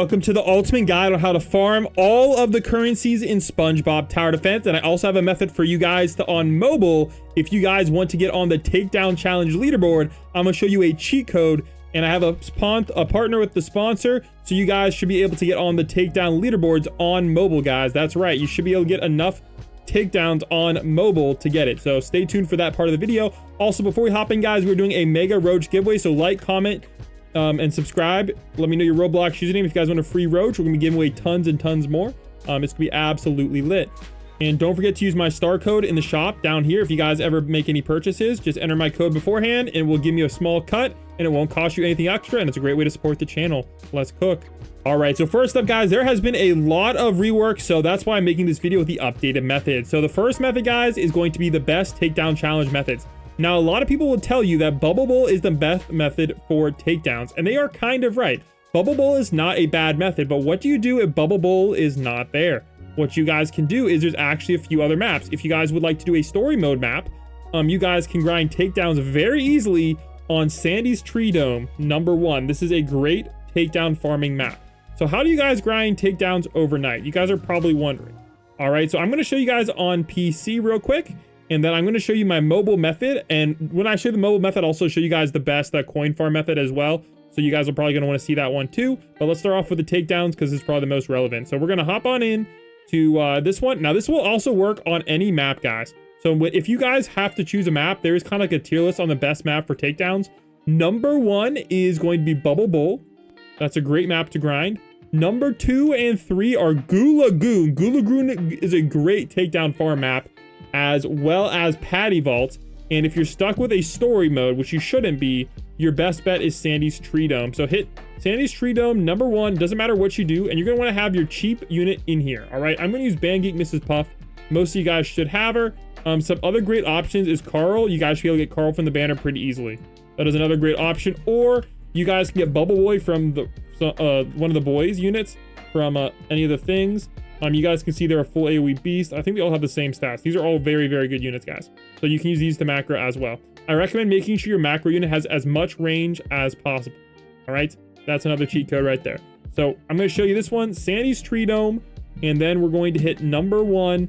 Welcome to the ultimate guide on how to farm all of the currencies in Spongebob Tower Defense. And I also have a method for you guys to on mobile. If you guys want to get on the Takedown Challenge leaderboard, I'm going to show you a cheat code. And I have a partner with the sponsor. So you guys should be able to get on the Takedown leaderboards on mobile, guys. That's right. You should be able to get enough takedowns on mobile to get it. So stay tuned for that part of the video. Also, before we hop in, guys, we're doing a Mega Roach giveaway. So like, comment, and subscribe. Let me know your Roblox username if you guys want a free roach. We're gonna be giving away tons and tons more. It's gonna be absolutely lit. And don't forget to use my star code in the shop down here. If you guys ever make any purchases, just enter my code beforehand and it will give me a small cut and it won't cost you anything extra. And it's a great way to support the channel. Let's cook. All right, so first up, guys, there has been a lot of rework. So that's why I'm making this video with the updated method. So the first method, guys, is going to be the best takedown challenge methods. Now, a lot of people will tell you that Bubble Bowl is the best method for takedowns, and they are kind of right. Bubble Bowl is not a bad method, but what do you do if Bubble Bowl is not there? What you guys can do is there's actually a few other maps. If you guys would like to do a story mode map, you guys can grind takedowns very easily on Sandy's Tree Dome, #1. This is a great takedown farming map. So how do you guys grind takedowns overnight? You guys are probably wondering. All right, so I'm going to show you guys on PC real quick. And then I'm going to show you my mobile method. And when I show the mobile method, I'll also show you guys the best coin farm method as well. So you guys are probably going to want to see that one too. But let's start off with the takedowns because it's probably the most relevant. So we're going to hop on in to this one. Now, this will also work on any map, guys. So if you guys have to choose a map, there is kind of like a tier list on the best map for takedowns. #1 is going to be Bubble Bowl. That's a great map to grind. Number 2 and 3 are Goo Lagoon. Goo Lagoon is a great takedown farm map, as well as Patty Vault. And if you're stuck with a story mode, which you shouldn't be, your best bet is Sandy's Tree Dome. So hit Sandy's Tree Dome, #1, doesn't matter what you do, and you're gonna wanna have your cheap unit in here, all right? I'm gonna use Bang Geek Mrs. Puff. Most of you guys should have her. Some other great options is Carl. You guys should be able to get Carl from the banner pretty easily. That is another great option. Or you guys can get Bubble Boy from the one of the boys units from any of the things. You guys can see they're a full AoE beast. I think they all have the same stats. These are all very, very good units, guys. So you can use these to macro as well. I recommend making sure your macro unit has as much range as possible. All right, that's another cheat code right there. So I'm going to show you this one, Sandy's Tree Dome, and then we're going to hit #1.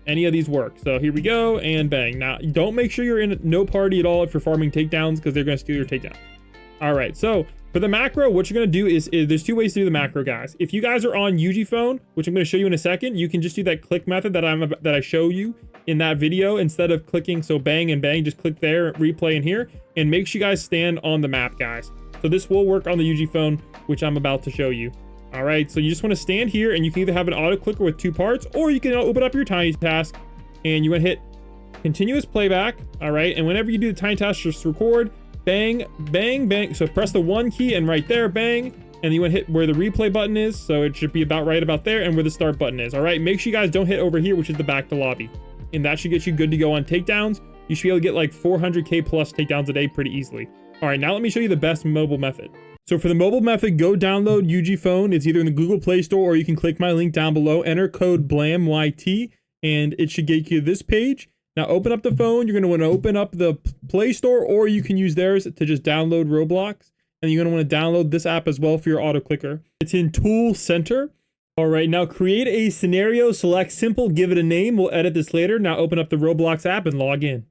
Any of these work. So here we go, and bang. Now, don't make sure you're in no party at all if you're farming takedowns because they're going to steal your takedown. All right, so for the macro, what you're going to do is there's two ways to do the macro, guys. If you guys are on UG phone, which I'm going to show you in a second, you can just do that click method that I show you in that video instead of clicking. So bang and bang, just click there, replay in here, and make sure you guys stand on the map, guys. So this will work on the UG phone, which I'm about to show you. All right, so you just want to stand here, and you can either have an auto clicker with 2 parts, or you can open up your tiny task, and you want to hit continuous playback. All right, and whenever you do the tiny task, just record. Bang, bang, bang. So press the 1 key and right there, bang. And you want to hit where the replay button is. So it should be about right about there and where the start button is. All right, make sure you guys don't hit over here, which is the back to lobby. And that should get you good to go on takedowns. You should be able to get like 400k plus takedowns a day pretty easily. All right, now let me show you the best mobile method. So for the mobile method, go download UG Phone. It's either in the Google Play Store or you can click my link down below. Enter code BLAMYT and it should get you this page. Now open up the phone. You're going to want to open up the Play Store, or you can use theirs to just download Roblox. And you're going to want to download this app as well for your auto clicker. It's in Tool Center. All right, now create a scenario, select simple, give it a name. We'll edit this later. Now open up the Roblox app and log in.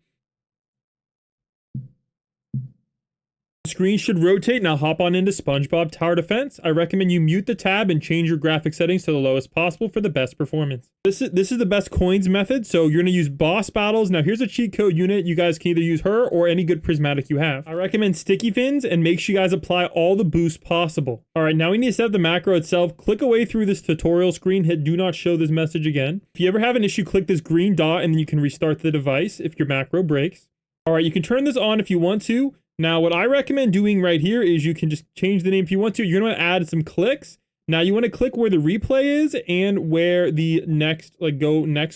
The screen should rotate. Now hop on into Spongebob Tower Defense. I recommend you mute the tab and change your graphic settings to the lowest possible for the best performance. This is the best coins method. So you're going to use boss battles. Now here's a cheat code unit. You guys can either use her or any good prismatic you have. I recommend sticky fins and make sure you guys apply all the boosts possible. All right, now we need to set up the macro itself. Click away through this tutorial screen. Hit do not show this message again. If you ever have an issue, click this green dot and then you can restart the device if your macro breaks. All right, you can turn this on if you want to. Now, what I recommend doing right here is you can just change the name if you want to. You're going to add some clicks. Now, you want to click where the replay is and where the next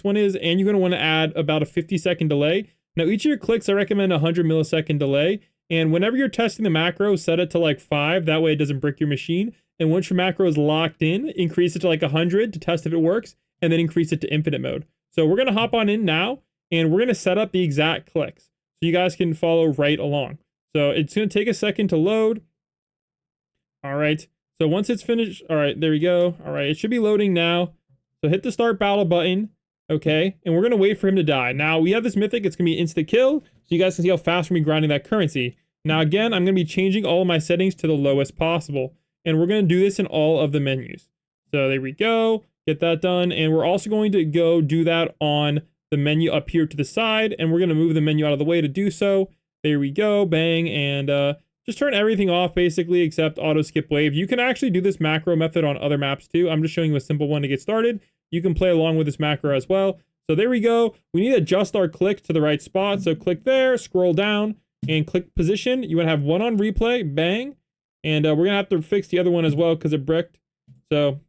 one is. And you're going to want to add about a 50-second delay. Now, each of your clicks, I recommend a 100 millisecond delay. And whenever you're testing the macro, set it to like 5. That way it doesn't brick your machine. And once your macro is locked in, increase it to like 100 to test if it works. And then increase it to infinite mode. So we're going to hop on in now. And we're going to set up the exact clicks. So you guys can follow right along. So it's going to take a second to load. All right. So once it's finished, all right, there we go. All right, it should be loading now. So hit the start battle button, okay? And we're gonna wait for him to die. Now we have this mythic, it's gonna be instant kill, so you guys can see how fast we're gonna be grinding that currency. Now again, I'm gonna be changing all of my settings to the lowest possible, and we're gonna do this in all of the menus. So there we go, get that done, and we're also going to go do that on the menu up here to the side, and we're gonna move the menu out of the way to do so. There we go, bang, and just turn everything off basically except auto skip wave. You can actually do this macro method on other maps too. I'm just showing you a simple one to get started. You can play along with this macro as well. So there we go. We need to adjust our click to the right spot. So click there, scroll down and click position. You want to have one on replay, bang. And we're gonna have to fix the other one as well because it bricked. So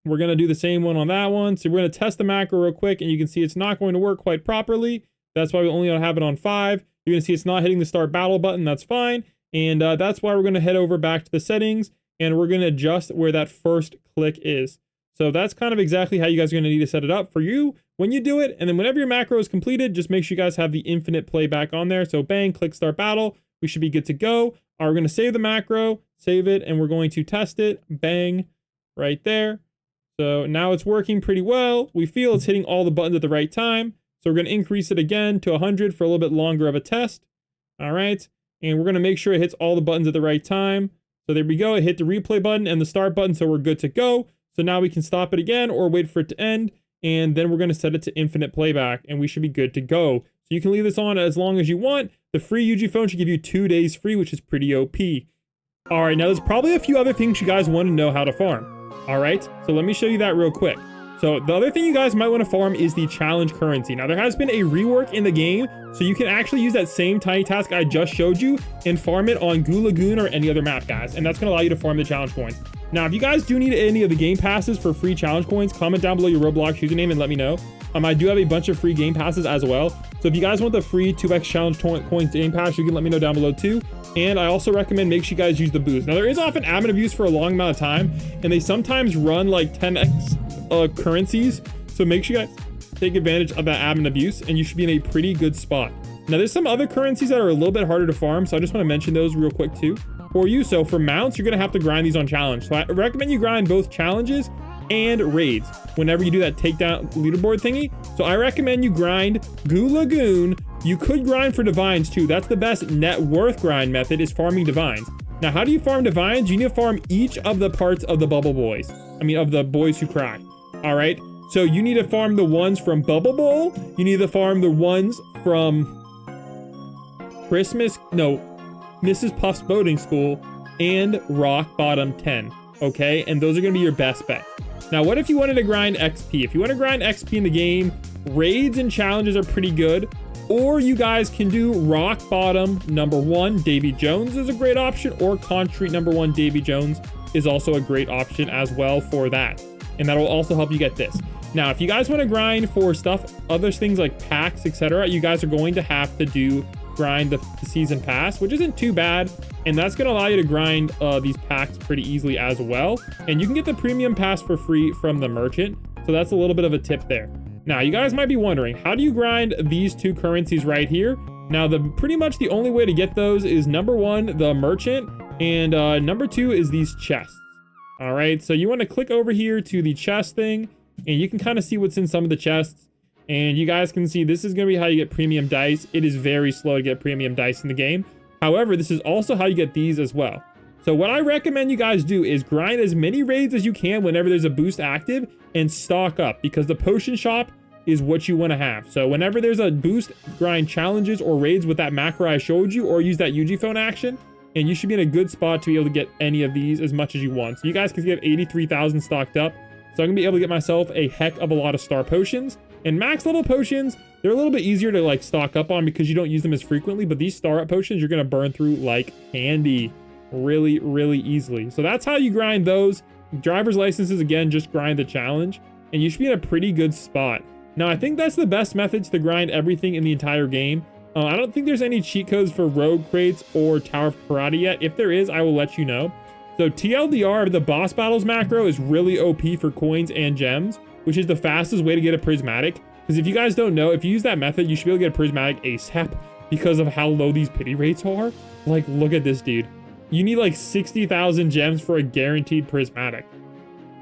we're gonna do the same one on that one. So we're gonna test the macro real quick and you can see it's not going to work quite properly. That's why we only have it on 5. You're gonna see it's not hitting the start battle button. That's fine. And that's why we're going to head over back to the settings and we're going to adjust where that first click is. So that's kind of exactly how you guys are going to need to set it up for you when you do it. And then whenever your macro is completed, just make sure you guys have the infinite playback on there. So bang, click start battle. We should be good to go. We're going to save the macro, save it, and we're going to test it. Bang, right there. So now it's working pretty well. We feel it's hitting all the buttons at the right time. So we're going to increase it again to 100 for a little bit longer of a test. All right. And we're going to make sure it hits all the buttons at the right time. So there we go. It hit the replay button and the start button. So we're good to go. So now we can stop it again or wait for it to end. And then we're going to set it to infinite playback and we should be good to go. So you can leave this on as long as you want. The free UG phone should give you 2 days free, which is pretty OP. All right, now there's probably a few other things you guys want to know how to farm. All right, so let me show you that real quick. So the other thing you guys might want to farm is the challenge currency. Now there has been a rework in the game, so you can actually use that same tiny task I just showed you and farm it on Goo Lagoon or any other map, guys. And that's going to allow you to farm the challenge coins. Now, if you guys do need any of the game passes for free challenge coins, comment down below your Roblox username and let me know. I do have a bunch of free game passes as well. So if you guys want the free 2x challenge coins game pass, you can let me know down below too. And I also recommend make sure you guys use the boost. Now there is often admin abuse for a long amount of time, and they sometimes run like 10x currencies. So make sure you guys take advantage of that admin abuse and you should be in a pretty good spot. Now there's some other currencies that are a little bit harder to farm, so I just want to mention those real quick too for you. So for mounts, you're going to have to grind these on challenge. So I recommend you grind both challenges and raids whenever you do that takedown leaderboard thingy. So I recommend you grind Goo Lagoon. You could grind for divines too. That's the best net worth grind method, is farming divines. Now, how do you farm divines? You need to farm each of the parts of the bubble boys. Of the boys who cry. All right. So you need to farm the ones from Bubble Bowl. You need to farm the ones from Mrs. Puff's boating school and Rock Bottom 10. Okay. And those are going to be your best bet. Now, what if you wanted to grind XP? If you want to grind XP in the game, raids and challenges are pretty good. Or you guys can do Rock Bottom #1, Davy Jones is a great option, or Concrete #1, Davy Jones is also a great option as well for that. And that will also help you get this. Now, if you guys want to grind for stuff, other things like packs, etc., you guys are going to have to grind the season pass, which isn't too bad. And that's going to allow you to grind these packs pretty easily as well. And you can get the premium pass for free from the merchant. So that's a little bit of a tip there. Now, you guys might be wondering, how do you grind these two currencies right here? Now, pretty much the only way to get those is #1, the merchant, and #2 is these chests. All right, so you want to click over here to the chest thing, and you can kind of see what's in some of the chests. And you guys can see this is going to be how you get premium dice. It is very slow to get premium dice in the game. However, this is also how you get these as well. So what I recommend you guys do is grind as many raids as you can whenever there's a boost active and stock up, because the potion shop is what you want to have. So whenever there's a boost, grind challenges or raids with that macro I showed you, or use that UG phone action, and you should be in a good spot to be able to get any of these as much as you want. So you guys can get 83,000 stocked up. So I'm gonna be able to get myself a heck of a lot of star potions. And max level potions, they're a little bit easier to like stock up on because you don't use them as frequently, but these star up potions you're gonna burn through like candy really, really easily. So that's how you grind those. Driver's licenses, again, just grind the challenge and you should be in a pretty good spot. Now, I think that's the best methods to grind everything in the entire game. I don't think there's any cheat codes for rogue crates or Tower of Karate yet. If there is, I will let you know. So TLDR, the boss battles macro is really OP for coins and gems, which is the fastest way to get a prismatic. Because if you guys don't know, if you use that method, you should be able to get a prismatic ASAP because of how low these pity rates are. Like, look at this dude. you need like 60,000 gems for a guaranteed prismatic.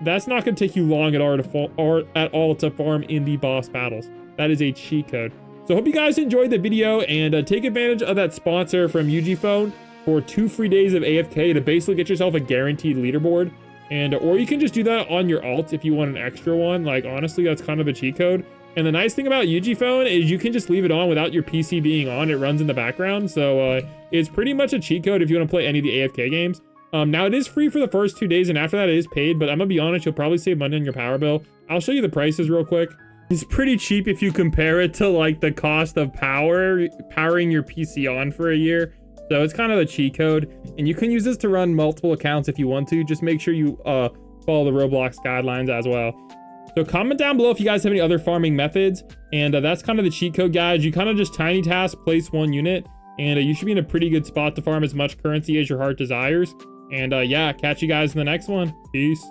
That's not going to take you long at all to farm in the boss battles. That is a cheat code. So hope you guys enjoyed the video, and take advantage of that sponsor from Phone for 2 free days of AFK to basically get yourself a guaranteed leaderboard. And or you can just do that on your alt if you want an extra one. Like, honestly, that's kind of a cheat code. And the nice thing about Phone is you can just leave it on without your PC being on. It runs in the background. So it's pretty much a cheat code if you want to play any of the AFK games. Now it is free for the first 2 days, and after that it is paid, but I'm gonna be honest, you'll probably save money on your power bill. I'll show you the prices real quick. It's pretty cheap if you compare it to like the cost of powering your PC on for a year. So it's kind of a cheat code, and you can use this to run multiple accounts if you want to. Just make sure you follow the Roblox guidelines as well. So comment down below if you guys have any other farming methods, and that's kind of the cheat code, guys. You kind of just tiny task, place 1 unit, and you should be in a pretty good spot to farm as much currency as your heart desires. And yeah, catch you guys in the next one. Peace.